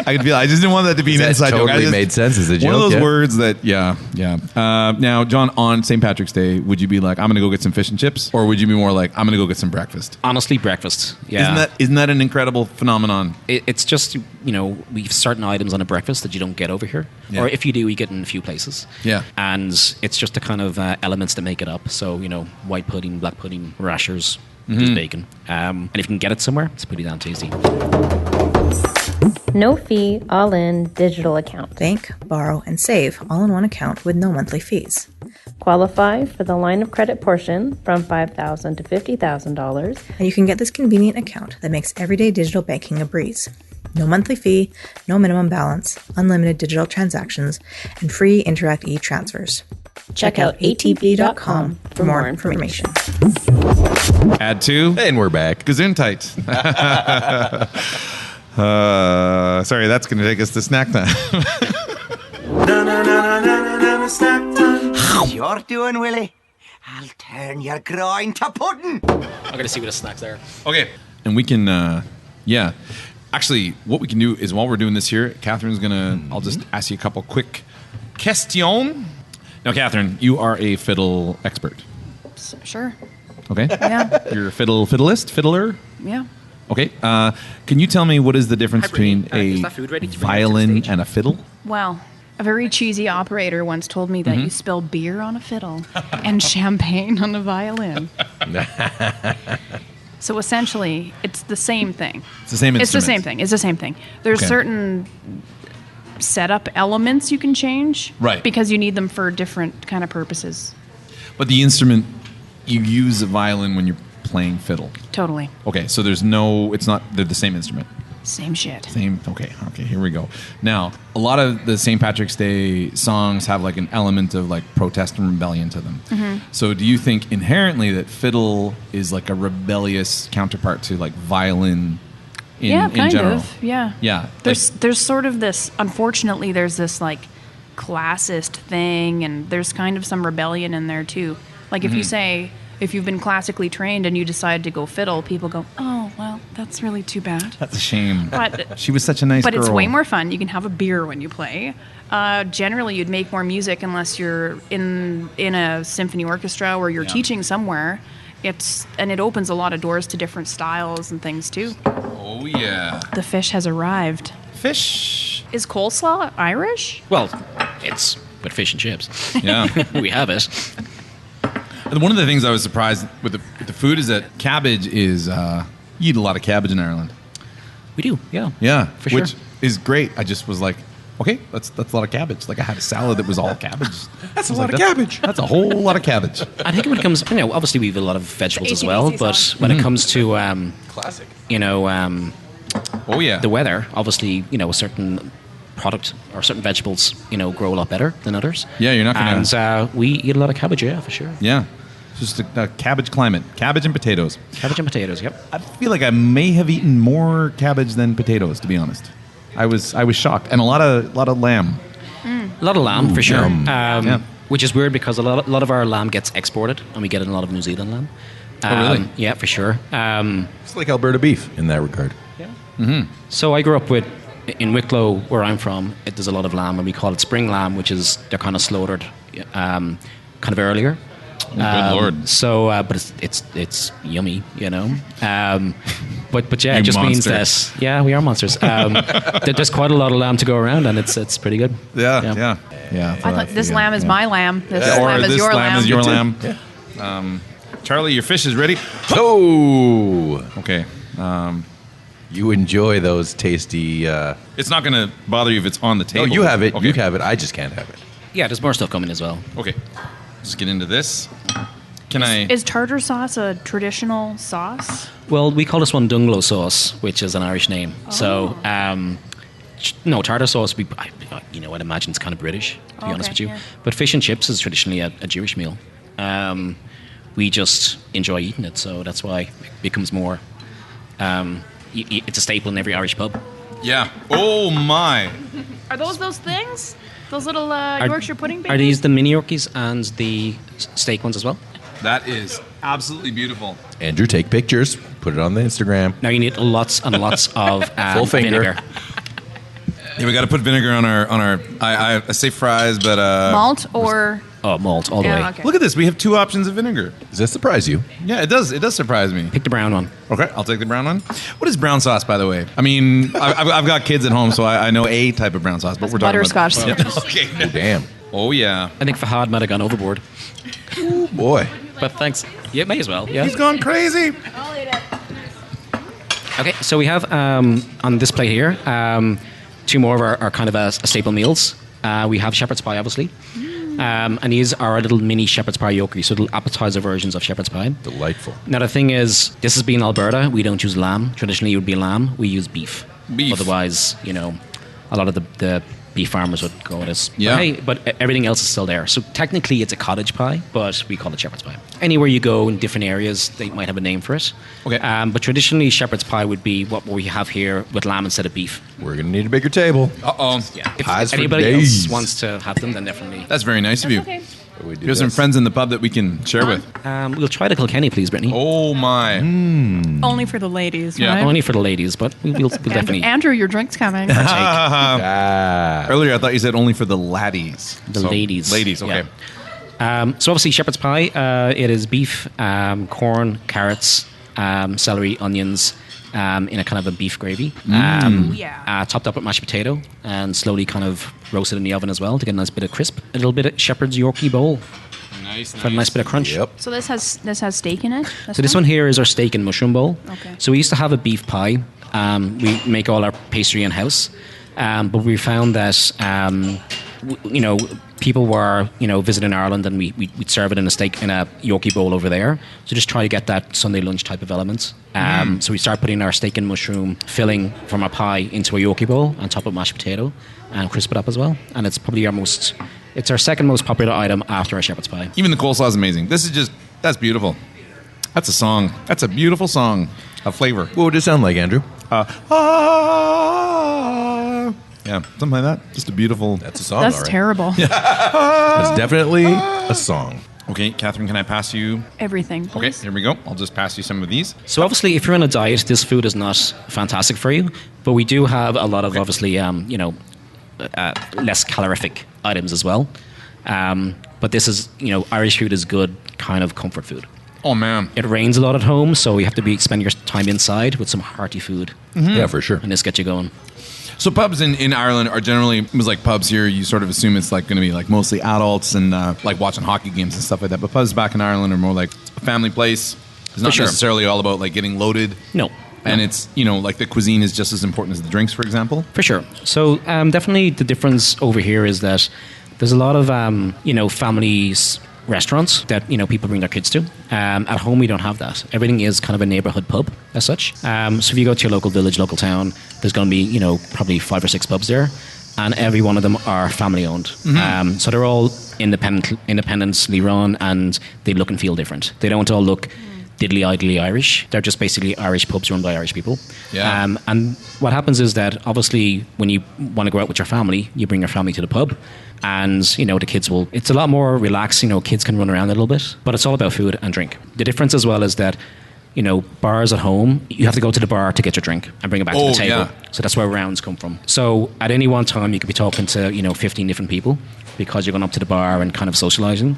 I just didn't want that to be an inside joke. Totally made sense as a joke. One of those words that, now, John, on St. Patrick's Day, would you be like, I'm going to go get some fish and chips? Or would you be more like, I'm going to go get some breakfast? Honestly, breakfast. Yeah. Isn't that an incredible phenomenon? It's just, we have certain items on a breakfast that you don't get over here. Yeah. Or if you do, you get in a few places. Yeah. And it's just the kind of elements that make it up. So, white pudding, black pudding, rashers, just bacon. And if you can get it somewhere, it's pretty damn tasty. No fee, all-in digital account. Bank, borrow, and save all in one account with no monthly fees. Qualify for the line of credit portion from $5,000 to $50,000. And you can get this convenient account that makes everyday digital banking a breeze. No monthly fee, no minimum balance, unlimited digital transactions, and free Interact e-transfers. Check out atb.com for more information. Add to. And we're back. Gesundheit. Sorry, that's going to take us to snack time. Snack time. You're doing, Willie. I'll turn your groin to pudding. I'm going to see what the snacks are. Okay. And we can, Actually, what we can do is while we're doing this here, Catherine's going to, I'll just ask you a couple quick questions. Now, Catherine, you are a fiddle expert. Sure. Okay. Yeah. You're a fiddler? Yeah. Okay. Can you tell me what is the difference between a violin and a fiddle? Well, a very cheesy operator once told me that you spill beer on a fiddle and champagne on a violin. So essentially, it's the same thing. It's the same instrument. It's the same thing. There's certain setup elements you can change. Right. Because you need them for different kind of purposes. But the instrument, you use a violin when you're playing fiddle. Totally. Okay, so they're the same instrument. Same shit. Okay, here we go. Now, a lot of the St. Patrick's Day songs have like an element of like protest and rebellion to them. Mm-hmm. So do you think inherently that fiddle is like a rebellious counterpart to like violin in general? Of. Yeah. Yeah. There's sort of this, unfortunately, there's this like classist thing, and there's kind of some rebellion in there too. Like if you say, if you've been classically trained and you decide to go fiddle, people go, oh, well, that's really too bad. That's a shame. But she was such a nice girl. But it's way more fun. You can have a beer when you play. Generally, you'd make more music unless you're in a symphony orchestra or you're teaching somewhere. And it opens a lot of doors to different styles and things, too. Oh, yeah. The fish has arrived. Fish? Is coleslaw Irish? Well, it's but fish and chips. Yeah. We have it. One of the things I was surprised with the food is that cabbage is, you eat a lot of cabbage in Ireland. We do, yeah. Yeah, for sure. Which is great. I just was like, okay, that's a lot of cabbage. Like I had a salad that was all cabbage. That's a lot of cabbage. That's a whole lot of cabbage. I think when it comes, obviously we have a lot of vegetables as well, but when it comes to, classic, oh yeah, the weather, obviously, a certain product or certain vegetables, grow a lot better than others. Yeah, you're not going to. And we eat a lot of cabbage, yeah, for sure. Yeah. Just a cabbage climate. Cabbage and potatoes. Cabbage and potatoes, yep. I feel like I may have eaten more cabbage than potatoes, to be honest. I was shocked. And a lot of lamb. A lot of lamb, for sure. Which is weird because a lot of our lamb gets exported, and we get in a lot of New Zealand lamb. Oh, really? Yeah, for sure. It's like Alberta beef in that regard. Yeah. Mm-hmm. So I grew up in Wicklow, where I'm from, there's a lot of lamb, and we call it spring lamb, which is they're kind of slaughtered kind of earlier. Good Lord! So, but it's yummy, But yeah, it just means that we are monsters. There's quite a lot of lamb to go around, and it's pretty good. Yeah. I thought this lamb is my lamb. This lamb is your lamb. Is your lamb. Yeah. Charlie, your fish is ready. Oh, okay. You enjoy those tasty. It's not going to bother you if it's on the table. No, you have it. Okay. You have it. I just can't have it. Yeah, there's more stuff coming as well. Okay. Just get into this. Is tartar sauce a traditional sauce? Well, we call this one Boogaloo sauce, which is an Irish name. Oh. So, no, tartar sauce, I'd imagine it's kind of British, to be honest with you. Yeah. But fish and chips is traditionally a Jewish meal. We just enjoy eating it, so that's why it becomes more... it's a staple in every Irish pub. Yeah. Oh, my. Are those things? Those little Yorkshire pudding babies? Are these the mini Yorkies and the steak ones as well? That is absolutely beautiful. Andrew, take pictures. Put it on the Instagram. Now you need lots and lots of Full finger. vinegar. Yeah, we got to put vinegar on our. I say fries, but Malt or... Oh, malt all the way. Okay. Look at this. We have 2 options of vinegar. Does that surprise you? Yeah, it does. It does surprise me. Pick the brown one. Okay, I'll take the brown one. What is brown sauce, by the way? I mean, I've got kids at home, so I know a type of brown sauce, but we're talking Butterscotch. about... Okay. Oh, damn. Oh, yeah. I think Fahad might have gone overboard. Boy. But thanks. Yeah, may as well. Yeah. He's gone crazy. Okay, so we have on this plate here 2 more of our kind of staple meals. We have shepherd's pie, obviously. And these are our little mini shepherd's pie yokery, so little appetizer versions of shepherd's pie. Delightful. Now, the thing is, this has been Alberta. We don't use lamb. Traditionally, it would be lamb. We use beef. Otherwise, a lot of the beef farmers would go with this. Yeah. But everything else is still there. So technically, it's a cottage pie, but we call it shepherd's pie. Anywhere you go in different areas, they might have a name for it. Okay. But traditionally, shepherd's pie would be what we have here with lamb instead of beef. We're going to need a bigger table. Uh-oh. Yeah. Pies If for anybody days. else wants to have them, then definitely. That's very nice of you. Okay. We do Here's some this. friends in the pub that we can share with. We'll try the Kilkenny, please, Brittany. Oh, my. Only for the ladies, Yeah. right? Only for the ladies, but we'll definitely. Andrew, your drink's coming. Earlier, I thought you said only for the laddies. The ladies. Ladies, okay. Yeah. So obviously shepherd's pie, it is beef, corn, carrots, celery, onions, in a kind of a beef gravy. Topped up with mashed potato and slowly kind of roasted in the oven as well to get a nice bit of crisp. A little bit of shepherd's Yorkie bowl Nice. for a nice bit of crunch. Yep. So this has steak in it? So this one here is our steak and mushroom bowl. Okay. So we used to have a beef pie. We make all our pastry in-house. But we found that, people were, visiting Ireland and we'd serve it in a Yorkie bowl over there. So just try to get that Sunday lunch type of element. So we start putting our steak and mushroom filling from our pie into a Yorkie bowl on top of mashed potato and crisp it up as well. And it's probably it's our second most popular item after our shepherd's pie. Even the coleslaw is amazing. That's beautiful. That's a song. That's a beautiful song of flavor. What would it sound like, Andrew? Yeah, something like that. Just a beautiful... That's a song, That's all right. terrible. That's definitely a song. Okay, Catherine, can I pass you... Everything, Okay, please. here we go. I'll just pass you some of these. So obviously, if you're on a diet, this food is not fantastic for you. But we do have a lot of obviously, less calorific items as well. But this is, Irish food is good kind of comfort food. Oh, man. It rains a lot at home, so you have to spend your time inside with some hearty food. Yeah, for sure. And this gets you going. So pubs in Ireland are generally, it was like pubs here, you sort of assume it's like going to be like mostly adults and like watching hockey games and stuff like that. But pubs back in Ireland are more like a family place. It's not sure. necessarily all about like getting loaded. No. And it's, like the cuisine is just as important as the drinks, for example. For sure. So definitely the difference over here is that there's a lot of, families restaurants that people bring their kids to. At home we don't have that. Everything is kind of a neighborhood pub as such. So if you go to your local village, local town, there's going to be probably 5 or 6 pubs there, and every one of them are family owned. So they're all independently run, and they look and feel different. They don't all look diddly-idly Irish. They're just basically Irish pubs run by Irish people. Yeah. And what happens is that obviously when you want to go out with your family, you bring your family to the pub. And, the kids will... It's a lot more relaxed. Kids can run around a little bit. But it's all about food and drink. The difference as well is that, bars at home, you have to go to the bar to get your drink and bring it back to the table. Yeah. So that's where rounds come from. So at any one time, you could be talking to, 15 different people because you're going up to the bar and kind of socialising.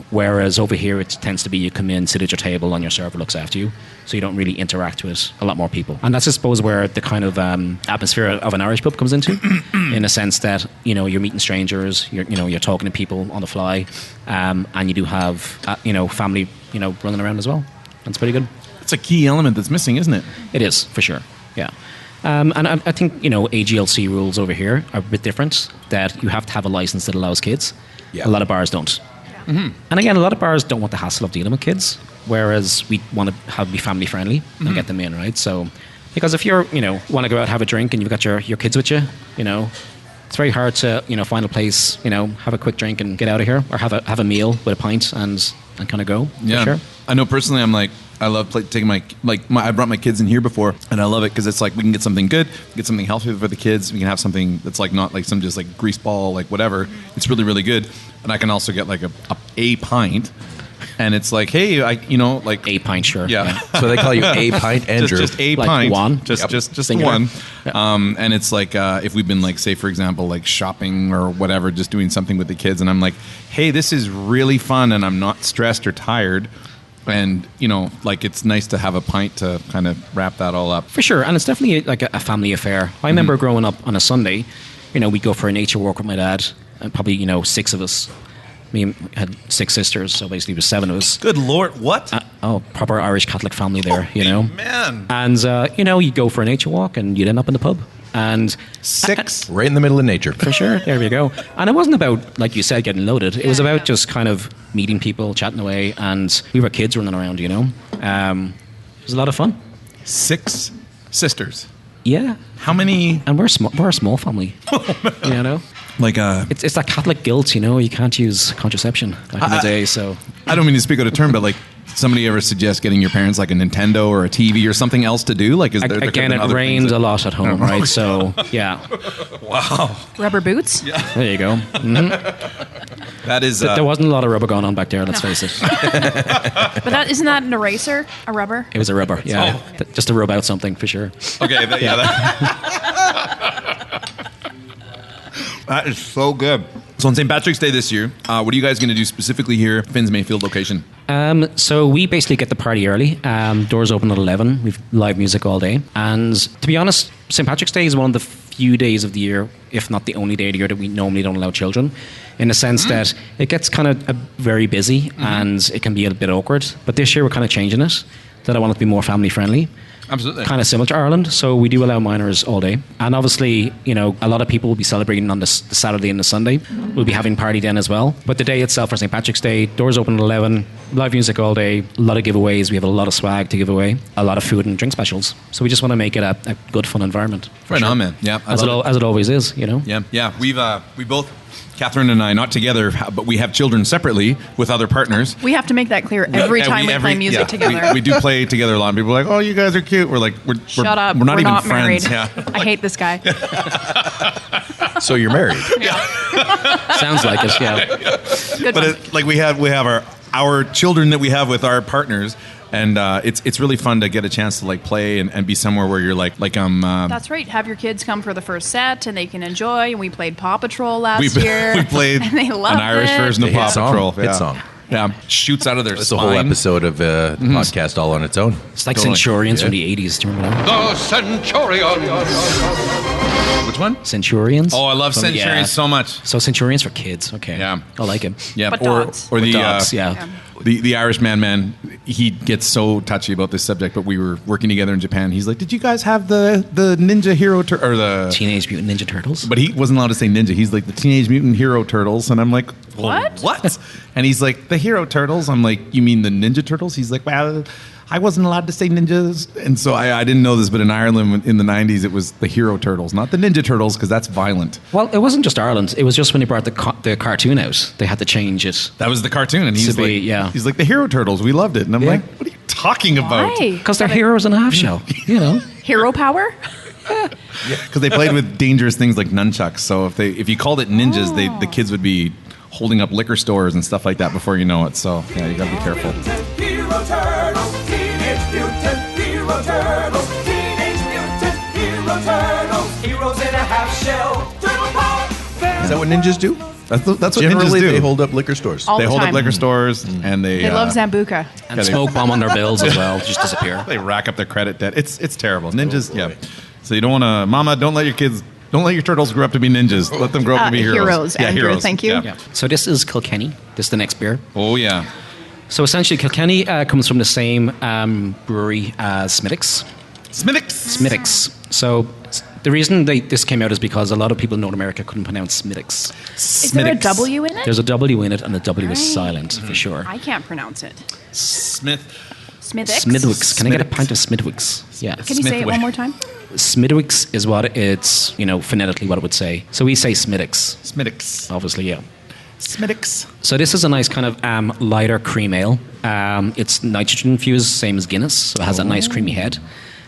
Whereas over here, it tends to be you come in, sit at your table, and your server looks after you. So you don't really interact with a lot more people. And that's, I suppose, where the kind of atmosphere of an Irish pub comes into, in a sense that, you're meeting strangers, you're talking to people on the fly, and you do have, family, running around as well. That's pretty good. It's a key element that's missing, isn't it? It is, for sure, yeah. And I think, AGLC rules over here are a bit different, that you have to have a license that allows kids. Yeah. A lot of bars don't. And again, a lot of bars don't want the hassle of dealing with kids, whereas we want to be family friendly and get them in, right? So, because if you're, want to go out, have a drink, and you've got your kids with you, it's very hard to, find a place, have a quick drink and get out of here, or have a meal with a pint and kind of go. Yeah. For sure. I know personally, I'm like, I love taking I brought my kids in here before, and I love it because it's like we can get something good, get something healthy for the kids. We can have something that's like not like some just like grease ball, like whatever. It's really, really good. And I can also get like a pint. And it's like, hey, like a pint, sure. Yeah. So they call you a pint, Andrew. Just a like pint, one. Just one. Yeah. And it's like if we've been like, say for example, like shopping or whatever, just doing something with the kids, and I'm like, hey, this is really fun, and I'm not stressed or tired, and like it's nice to have a pint to kind of wrap that all up. For sure, and it's definitely like a family affair. I remember growing up on a Sunday, we'd go for a nature walk with my dad, and probably 6 of us. We had 6 sisters, so basically it was 7 of us. Good Lord, what? Proper Irish Catholic family there, Man. And, you'd go for a nature walk and you'd end up in the pub. And 6? Right in the middle of nature. For sure, there we go. And it wasn't about, like you said, getting loaded. It was about just kind of meeting people, chatting away, and we were kids running around, It was a lot of fun. 6 sisters? Yeah. How many? And we're a small family, Like it's that Catholic guilt, you can't use contraception back in the day. So I don't mean to speak out of turn, but like, somebody ever suggest getting your parents like a Nintendo or a TV or something else to do? Like, is there again? It rains a lot at home, right? So yeah. Wow. Rubber boots. Yeah. There you go. Mm-hmm. That is. There wasn't a lot of rubber going on back there. Let's face it. But isn't that an eraser? A rubber? It was a rubber. Yeah, just to rub out something for sure. Okay. That is so good. So on St. Patrick's Day this year, what are you guys going to do specifically here at Finn's Mayfield location? So we basically get the party early. Doors open at 11. We've live music all day. And to be honest, St. Patrick's Day is one of the few days of the year, if not the only day of the year, that we normally don't allow children, in the sense that it gets kind of very busy and it can be a bit awkward. But this year we're kind of changing it, that I want it to be more family friendly. Absolutely. Kind of similar to Ireland, so we do allow minors all day. And obviously, a lot of people will be celebrating on the Saturday and the Sunday. We'll be having party then as well. But the day itself for St. Patrick's Day, doors open at 11, live music all day, a lot of giveaways. We have a lot of swag to give away, a lot of food and drink specials. So we just want to make it a good, fun environment. Right on, man. Yeah, as it always is, Yeah, yeah. We both... Catherine and I, not together, but we have children separately with other partners. We have to make that clear every time we play music together. We do play together a lot. People are like, oh, you guys are cute. We're like, shut up. We're not even not friends. Married. Yeah. I hate this guy. So you're married. Sounds like it, yeah. Good but we have our children that we have with our partners. And it's really fun to get a chance to like play and be somewhere where you're like That's right. Have your kids come for the first set and they can enjoy. And we played Paw Patrol last year. We played and they loved an Irish version of Paw Patrol. Hit song. Yeah, shoots out of their It's spine. a whole episode of podcast all on its own. It's like Centurions from the 80s. Do you remember that? The Centurions. Which one? Centurions. Oh, I love Centurions so much. So Centurions for kids. Okay. Yeah. I like it. Yeah. But dogs. Or the dogs, yeah. The Irish man, he gets so touchy about this subject, but we were working together in Japan. He's like, did you guys have the Ninja Hero or the Teenage Mutant Ninja Turtles? But he wasn't allowed to say ninja. He's like, the Teenage Mutant Hero Turtles. And I'm like, what? And he's like, the Hero Turtles? I'm like, you mean the Ninja Turtles? He's like, well, I wasn't allowed to say ninjas. And so I didn't know this, but in Ireland in the 90s, it was the Hero Turtles, not the Ninja Turtles, because that's violent. Well, it wasn't just Ireland. It was just when they brought the cartoon out. They had to change it. That was the cartoon. And he's like, the Hero Turtles. We loved it. And I'm like, what are you talking about? Because they're heroes in a half shell, Hero power? Yeah, because they played with dangerous things like nunchucks. So if you called it ninjas, the kids would be holding up liquor stores and stuff like that before you know it. So yeah, you got to be careful. Hero Turtles, Teenage Mutant Hero Turtles, Teenage Mutant Hero Turtles, heroes in a half shell, turtle power. Is that what ninjas do? That's what Generally, ninjas do. they hold up liquor stores. All they the hold time. up liquor stores and They love Zambuca. And smoke bomb on their bills as well. Just disappear. They rack up their credit debt. It's terrible. Ninjas, yeah. So you don't want to, Mama, don't let your turtles grow up to be ninjas. Let them grow up to be heroes. Yeah, Andrew, thank you. Yeah. So this is Kilkenny. This is the next beer. Oh, yeah. So essentially, Kilkenny comes from the same brewery as Smithwick's. Smithwick's. So the reason this came out is because a lot of people in North America couldn't pronounce Smithwick's. Is there a W in it? There's a W in it, and the W is silent, for sure. I can't pronounce it. Smithwick's? Smithwick's. Can I get a pint of Smithwick's? Yeah. Can you say it one more time? Smithwick's is what it's, phonetically what it would say. So we say Smithwick's. Smithwick's. Obviously, yeah. Smittix. So this is a nice kind of lighter cream ale. It's nitrogen infused, same as Guinness, so it has a nice creamy head.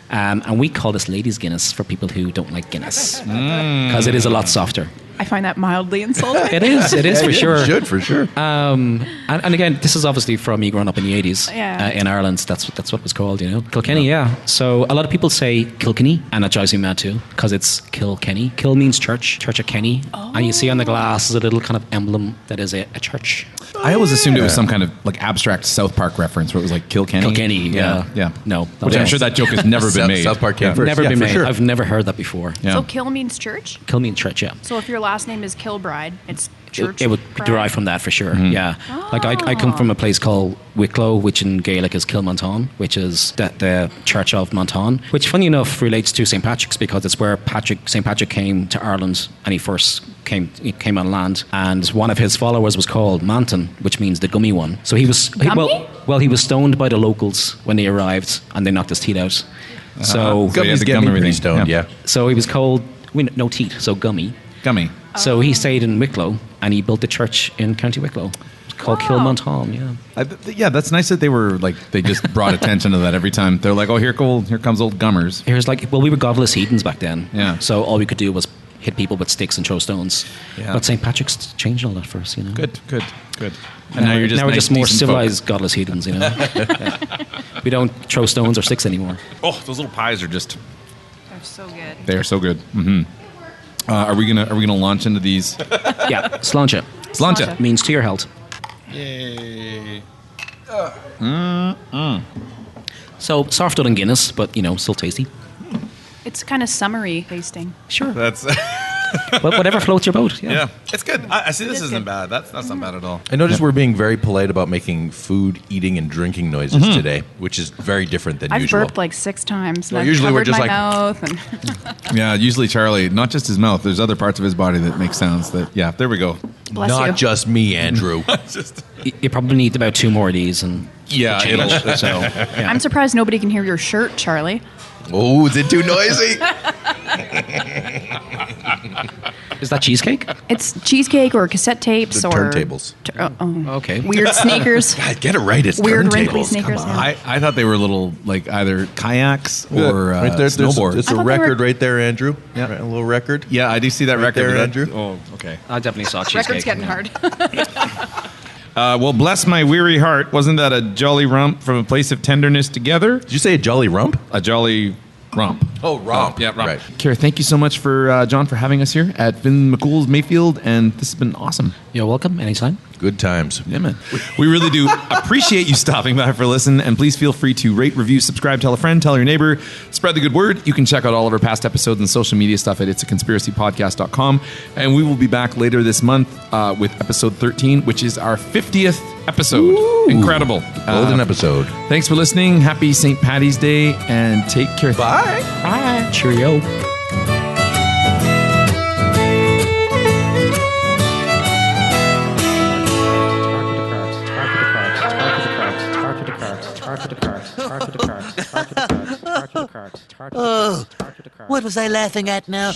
And we call this ladies' Guinness for people who don't like Guinness because it is a lot softer. I find that mildly insulting. It is for sure. You should, for sure. And again, this is obviously from me growing up in the 80s. Yeah. In Ireland, that's what it was called, you know. Kilkenny, yeah. So a lot of people say Kilkenny, and that drives me mad too, because it's Kilkenny. Kil means church, Church of Kenny. Oh. And you see on the glass is a little kind of emblem that is a church. I always assumed it was some kind of like abstract South Park reference where it was like Kilkenny. Kilkenny, yeah. No. Which I'm sure that joke has never been made. South Park came first. Never been made. Sure. I've never heard that before. Yeah. So Kill means church? Kill means church, yeah. So if your last name is Kilbride, it's church. It would derive from that for sure. Yeah. Like I come from a place called Wicklow, which in Gaelic is Kilmonton, which is the Church of Monton, which funny enough relates to St Patrick's because it's where St Patrick came to Ireland and he first came on land, and one of his followers was called Manton, which means the gummy one. So he was he was stoned by the locals when they arrived and they knocked his teeth out. So Gummy's getting pretty stoned, yeah. So he was called no teeth, so gummy. So he stayed in Wicklow and he built the church in County Wicklow. It's called Kilmonton, yeah. That's nice that they just brought attention to that every time. They're like, oh, here comes old Gummers. Here's we were godless heathens back then. Yeah. So all we could do was hit people with sticks and throw stones. Yeah. But St. Patrick's changed all that for us, you know. Good. And now you're just we're just more civilized godless heathens, you know. Yeah. We don't throw stones or sticks anymore. Oh, those little pies are just... They're so good. They are so good. Mm-hmm. Are we gonna launch into these? Yeah, sláinte. Sláinte means to your health. Yay. So softer than Guinness, but still tasty. It's kind of summery tasting. Sure. That's whatever floats your boat. Yeah. It's good. I see. This isn't bad. That's not bad at all. I noticed we're being very polite about making food, eating, and drinking noises today, which is very different than usual. I've burped like 6 times. Well, and usually we're just my like mouth and yeah. Usually Charlie, not just his mouth. There's other parts of his body that make sounds. That there we go. Bless not you. just me, Andrew. You probably need about 2 more of these, and I'm surprised nobody can hear your shirt, Charlie. Oh, is it too noisy? Is that cheesecake? It's cheesecake or cassette tapes or turntables. Okay. Weird sneakers. God, get it right. It's weird turntables. wrinkly sneakers. Come on. Yeah. I thought they were little like either kayaks or right there, snowboards. It's a record right there, Andrew. Yeah. Right, a little record. Yeah, I do see that right record there, Andrew. Oh, okay. I definitely saw cheesecake. Record's getting hard. Well, bless my weary heart. Wasn't that a jolly rump from a place of tenderness together? Did you say a jolly rump? A jolly romp. Oh, romp. Yeah, romp. Right. Kira, thank you so much for John for having us here at Fionn MacCool's Mayfield, and this has been awesome. You're welcome. Anytime. Good times. Yeah, man. We really do appreciate you stopping by for a listen, and please feel free to rate, review, subscribe, tell a friend, tell your neighbor, spread the good word. You can check out all of our past episodes and social media stuff at itsaconspiracypodcast.com, and we will be back later this month with episode 13, which is our 50th episode. Ooh, incredible. Golden episode. Thanks for listening. Happy St. Paddy's Day, and take care. Bye. Bye. Cheerio. Oh, what was I laughing at now?